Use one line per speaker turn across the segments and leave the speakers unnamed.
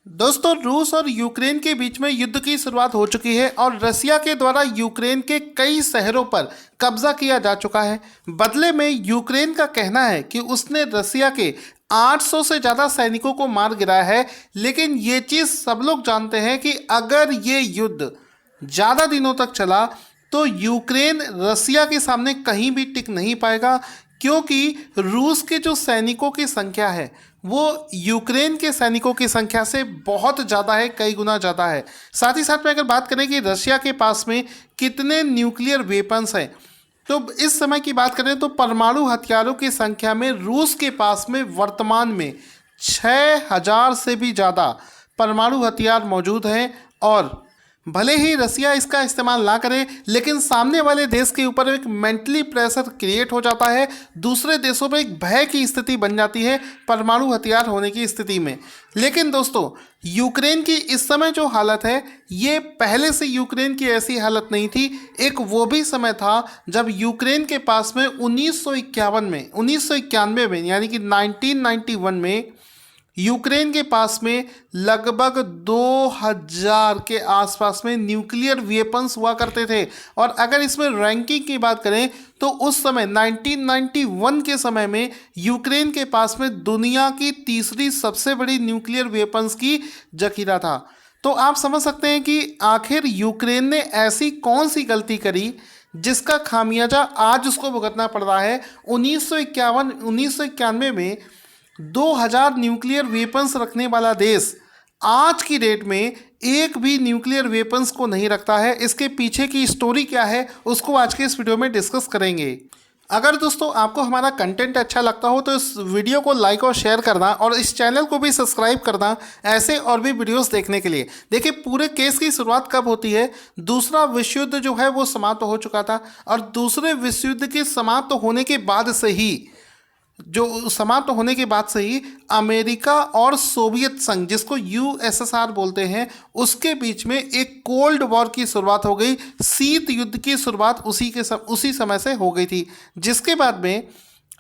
दोस्तों, रूस और यूक्रेन के बीच में युद्ध की शुरुआत हो चुकी है और रसिया के द्वारा यूक्रेन के कई शहरों पर कब्जा किया जा चुका है। बदले में यूक्रेन का कहना है कि उसने रसिया के 800 से ज़्यादा सैनिकों को मार गिराया है। लेकिन ये चीज़ सब लोग जानते हैं कि अगर ये युद्ध ज़्यादा दिनों तक चला तो यूक्रेन रसिया के सामने कहीं भी टिक नहीं पाएगा, क्योंकि रूस के जो सैनिकों की संख्या है वो यूक्रेन के सैनिकों की संख्या से बहुत ज़्यादा है, कई गुना ज़्यादा है। साथ ही साथ में अगर बात करें कि रशिया के पास में कितने न्यूक्लियर वेपन्स हैं, तो इस समय की बात करें तो परमाणु हथियारों की संख्या में रूस के पास में वर्तमान में 6000 से भी ज़्यादा परमाणु हथियार मौजूद हैं। और भले ही रसिया इसका इस्तेमाल ना करे, लेकिन सामने वाले देश के ऊपर एक मेंटली प्रेशर क्रिएट हो जाता है, दूसरे देशों में एक भय की स्थिति बन जाती है परमाणु हथियार होने की स्थिति में। लेकिन दोस्तों, यूक्रेन की इस समय जो हालत है, ये पहले से यूक्रेन की ऐसी हालत नहीं थी। एक वो भी समय था जब यूक्रेन के पास में 1991 में यानी कि 1991 में यूक्रेन के पास में लगभग 2000 के आसपास में न्यूक्लियर वेपन्स हुआ करते थे। और अगर इसमें रैंकिंग की बात करें तो उस समय 1991 के समय में यूक्रेन के पास में दुनिया की तीसरी सबसे बड़ी न्यूक्लियर वेपन्स की जखीरा था। तो आप समझ सकते हैं कि आखिर यूक्रेन ने ऐसी कौन सी गलती करी जिसका खामियाजा आज उसको भुगतना पड़ रहा है। 1991 में 2000 न्यूक्लियर वेपन्स रखने वाला देश आज की डेट में एक भी न्यूक्लियर वेपन्स को नहीं रखता है। इसके पीछे की स्टोरी क्या है उसको आज के इस वीडियो में डिस्कस करेंगे। अगर दोस्तों आपको हमारा कंटेंट अच्छा लगता हो तो इस वीडियो को लाइक और शेयर करना और इस चैनल को भी सब्सक्राइब करना ऐसे और भी वीडियोस देखने के लिए। देखिए, पूरे केस की शुरुआत कब होती है? दूसरा विश्व युद्ध जो है वो समाप्त हो चुका था और दूसरे विश्व युद्ध के समाप्त होने के बाद से ही अमेरिका और सोवियत संघ, जिसको यूएसएसआर बोलते हैं, उसके बीच में एक कोल्ड वॉर की शुरुआत हो गई। शीत युद्ध की शुरुआत उसी समय से हो गई थी, जिसके बाद में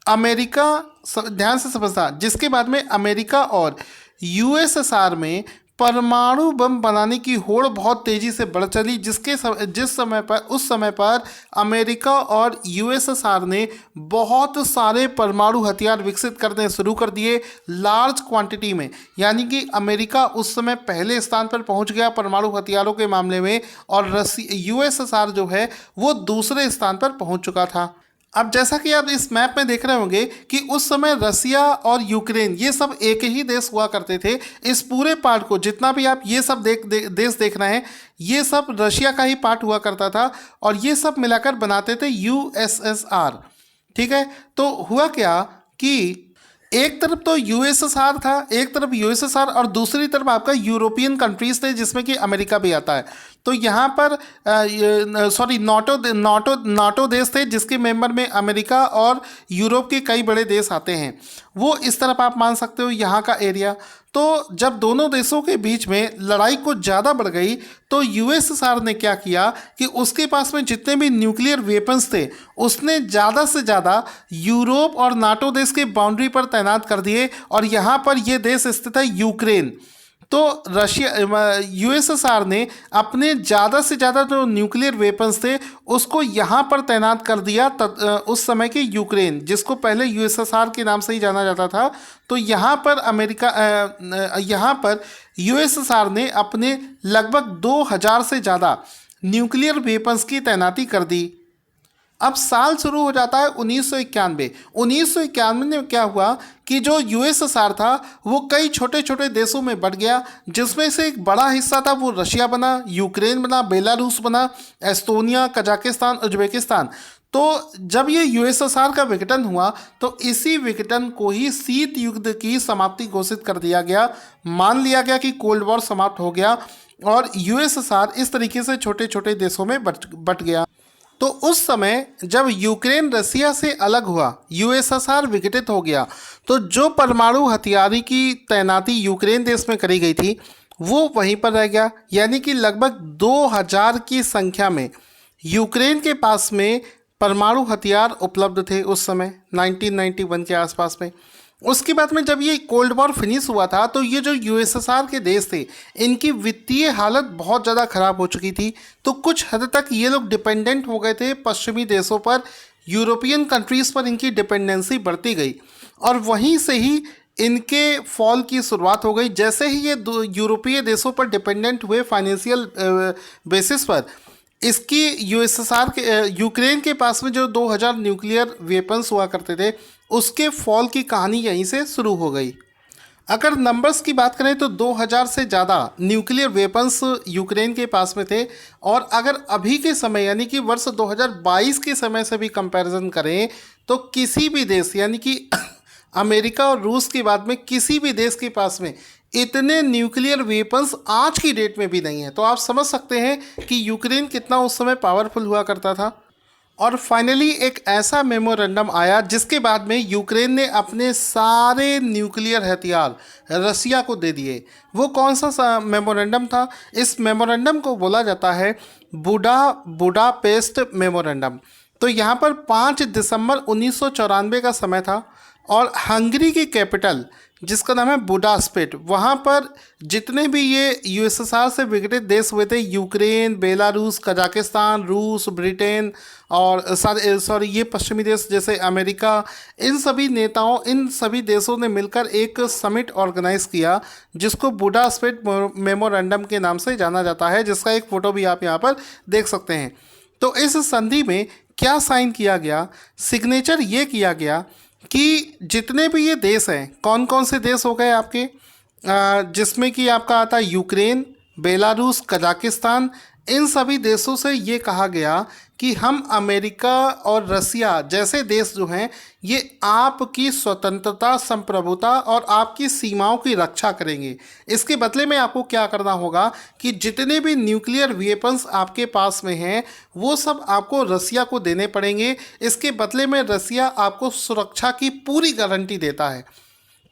अमेरिका, ध्यान से समझना, जिसके बाद में अमेरिका और यूएसएसआर में परमाणु बम बनाने की होड़ बहुत तेज़ी से बढ़ चली, उस समय पर अमेरिका और यूएसएसआर ने बहुत सारे परमाणु हथियार विकसित करने शुरू कर दिए लार्ज क्वांटिटी में। यानी कि अमेरिका उस समय पहले स्थान पर पहुंच गया परमाणु हथियारों के मामले में, और यूएसएसआर जो है वो दूसरे स्थान पर पहुंच चुका था। अब जैसा कि आप इस मैप में देख रहे होंगे कि उस समय रसिया और यूक्रेन ये सब एक ही देश हुआ करते थे। इस पूरे पार्ट को, जितना भी आप ये सब देश देख रहे हैं, ये सब रशिया का ही पार्ट हुआ करता था और ये सब मिलाकर बनाते थे यूएसएसआर। ठीक है, तो हुआ क्या कि एक तरफ तो यूएसएसआर था, एक तरफ यूएसएसआर और दूसरी तरफ आपका यूरोपियन कंट्रीज थे, जिसमें कि अमेरिका भी आता है। तो यहाँ पर नाटो देश थे, जिसके मेंबर में अमेरिका और यूरोप के कई बड़े देश आते हैं। वो इस तरफ आप मान सकते हो यहाँ का एरिया। तो जब दोनों देशों के बीच में लड़ाई कुछ ज़्यादा बढ़ गई तो यूएसएसआर ने क्या किया कि उसके पास में जितने भी न्यूक्लियर वेपन्स थे उसने ज़्यादा से ज़्यादा यूरोप और नाटो देश के बाउंड्री पर तैनात कर दिए। और यहाँ पर ये देश स्थित है यूक्रेन। तो यूएसएसआर ने अपने ज़्यादा से ज़्यादा जो न्यूक्लियर वेपन्स थे उसको यहाँ पर तैनात कर दिया, उस समय के यूक्रेन, जिसको पहले यूएसएसआर के नाम से ही जाना जाता था। तो यहाँ पर यूएसएसआर ने अपने लगभग 2000 से ज़्यादा न्यूक्लियर वेपन्स की तैनाती कर दी। अब साल शुरू हो जाता है 1991। 1991 में क्या हुआ कि जो यूएसएसआर था वो कई छोटे छोटे देशों में बंट गया, जिसमें से एक बड़ा हिस्सा था वो रशिया बना, यूक्रेन बना, बेलारूस बना, एस्टोनिया, कजाकिस्तान, उज्बेकिस्तान। तो जब ये यूएसएसआर का विघटन हुआ तो इसी विघटन को ही शीत युद्ध की समाप्ति घोषित कर दिया गया। मान लिया गया कि कोल्ड वॉर समाप्त हो गया और यूएसएसआर इस तरीके से छोटे छोटे देशों में बंट गया। तो उस समय जब यूक्रेन रसिया से अलग हुआ, यूएसएसआर विघटित हो गया, तो जो परमाणु हथियारों की तैनाती यूक्रेन देश में करी गई थी वो वहीं पर रह गया। यानी कि लगभग 2000 की संख्या में यूक्रेन के पास में परमाणु हथियार उपलब्ध थे उस समय 1991 के आसपास में। उसके बाद में जब ये कोल्ड वॉर फिनिश हुआ था तो ये जो यूएसएसआर के देश थे इनकी वित्तीय हालत बहुत ज़्यादा ख़राब हो चुकी थी। तो कुछ हद तक ये लोग डिपेंडेंट हो गए थे पश्चिमी देशों पर, यूरोपियन कंट्रीज़ पर इनकी डिपेंडेंसी बढ़ती गई और वहीं से ही इनके फॉल की शुरुआत हो गई। जैसे ही ये यूरोपीय देशों पर डिपेंडेंट हुए फाइनेंशियल बेसिस पर, इसकी यूएसएसआर के यूक्रेन के पास में जो 2000 न्यूक्लियर वेपन्स हुआ करते थे उसके फॉल की कहानी यहीं से शुरू हो गई। अगर नंबर्स की बात करें तो 2000 से ज़्यादा न्यूक्लियर वेपन्स यूक्रेन के पास में थे और अगर अभी के समय यानी कि वर्ष 2022 के समय से भी कंपैरिजन करें तो किसी भी देश यानी कि अमेरिका और रूस के बाद में किसी भी देश के पास में इतने न्यूक्लियर वेपन्स आज की डेट में भी नहीं है। तो आप समझ सकते हैं कि यूक्रेन कितना उस समय पावरफुल हुआ करता था। और फाइनली एक ऐसा मेमोरेंडम आया जिसके बाद में यूक्रेन ने अपने सारे न्यूक्लियर हथियार रसिया को दे दिए। वो कौन सा मेमोरेंडम था? इस मेमोरेंडम को बोला जाता है बुडापेस्ट मेमोरेंडम। तो यहाँ पर 5 दिसंबर 1994 का समय था और हंगरी की कैपिटल जिसका नाम है बुडापेस्ट, वहाँ पर जितने भी ये यूएसएसआर से विघटित देश हुए थे, यूक्रेन, बेलारूस, कजाकिस्तान, रूस, ब्रिटेन और ये पश्चिमी देश जैसे अमेरिका, इन सभी नेताओं, इन सभी देशों ने मिलकर एक समिट ऑर्गेनाइज किया जिसको बुडापेस्ट मेमोरेंडम के नाम से जाना जाता है, जिसका एक फ़ोटो भी आप यहाँ पर देख सकते हैं। तो इस संधि में क्या साइन किया गया? सिग्नेचर ये किया गया कि जितने भी ये देश हैं, कौन कौन से देश हो गए आपके, जिसमें कि आपका आता है यूक्रेन, बेलारूस, कजाकिस्तान, इन सभी देशों से ये कहा गया कि हम अमेरिका और रसिया जैसे देश जो हैं ये आपकी स्वतंत्रता, संप्रभुता और आपकी सीमाओं की रक्षा करेंगे। इसके बदले में आपको क्या करना होगा कि जितने भी न्यूक्लियर वेपन्स आपके पास में हैं वो सब आपको रसिया को देने पड़ेंगे। इसके बदले में रसिया आपको सुरक्षा की पूरी गारंटी देता है।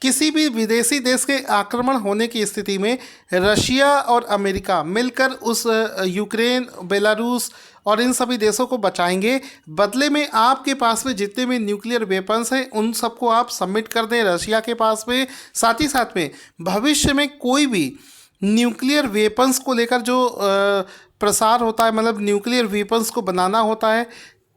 किसी भी विदेशी देश के आक्रमण होने की स्थिति में रशिया और अमेरिका मिलकर उस यूक्रेन, बेलारूस और इन सभी देशों को बचाएंगे। बदले में आपके पास में जितने भी न्यूक्लियर वेपन्स हैं उन सबको आप सबमिट कर दें रशिया के पास में। साथ ही साथ में भविष्य में कोई भी न्यूक्लियर वेपन्स को लेकर जो प्रसार होता है, मतलब न्यूक्लियर वेपन्स को बनाना होता है,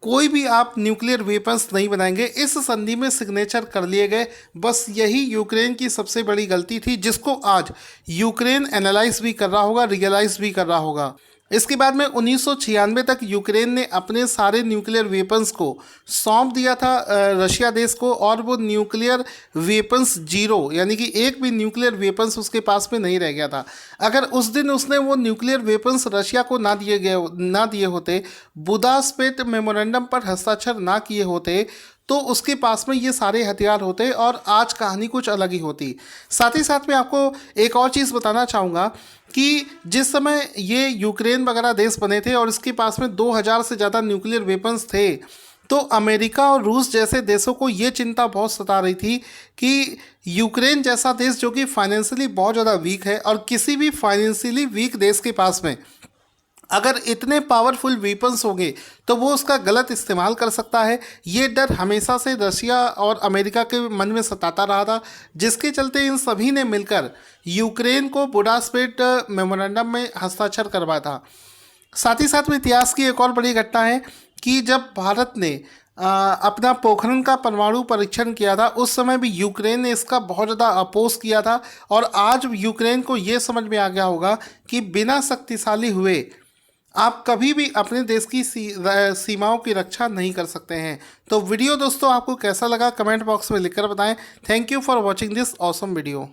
कोई भी आप न्यूक्लियर वेपन्स नहीं बनाएंगे। इस संधि में सिग्नेचर कर लिए गए। बस यही यूक्रेन की सबसे बड़ी गलती थी जिसको आज यूक्रेन एनालाइज भी कर रहा होगा, रियलाइज भी कर रहा होगा। इसके बाद में 1996 तक यूक्रेन ने अपने सारे न्यूक्लियर वेपन्स को सौंप दिया था रशिया देश को और वो न्यूक्लियर वेपन्स जीरो, यानी कि एक भी न्यूक्लियर वेपन्स उसके पास में नहीं रह गया था। अगर उस दिन उसने वो न्यूक्लियर वेपन्स रशिया को ना दिए होते, बुदापेस्ट मेमोरेंडम पर हस्ताक्षर ना किए होते, तो उसके पास में ये सारे हथियार होते और आज कहानी कुछ अलग ही होती। साथ ही साथ मैं आपको एक और चीज़ बताना चाहूँगा कि जिस समय ये यूक्रेन वगैरह देश बने थे और इसके पास में 2000 से ज़्यादा न्यूक्लियर वेपन्स थे, तो अमेरिका और रूस जैसे देशों को ये चिंता बहुत सता रही थी कि यूक्रेन जैसा देश जो कि फाइनेंशियली बहुत ज़्यादा वीक है और किसी भी फाइनेंशियली वीक देश के पास में अगर इतने पावरफुल वेपन्स होंगे तो वो उसका गलत इस्तेमाल कर सकता है। ये डर हमेशा से रशिया और अमेरिका के मन में सताता रहा था, जिसके चलते इन सभी ने मिलकर यूक्रेन को बुडापेस्ट मेमोरेंडम में हस्ताक्षर करवाया था। साथ ही साथ में इतिहास की एक और बड़ी घटना है कि जब भारत ने अपना पोखरण का परमाणु परीक्षण किया था उस समय भी यूक्रेन ने इसका बहुत ज़्यादा अपोज किया था और आज यूक्रेन को ये समझ में आ गया होगा कि बिना शक्तिशाली हुए आप कभी भी अपने देश की सीमाओं की रक्षा नहीं कर सकते हैं। तो वीडियो दोस्तों आपको कैसा लगा कमेंट बॉक्स में लिखकर बताएं। Thank you for watching this awesome video.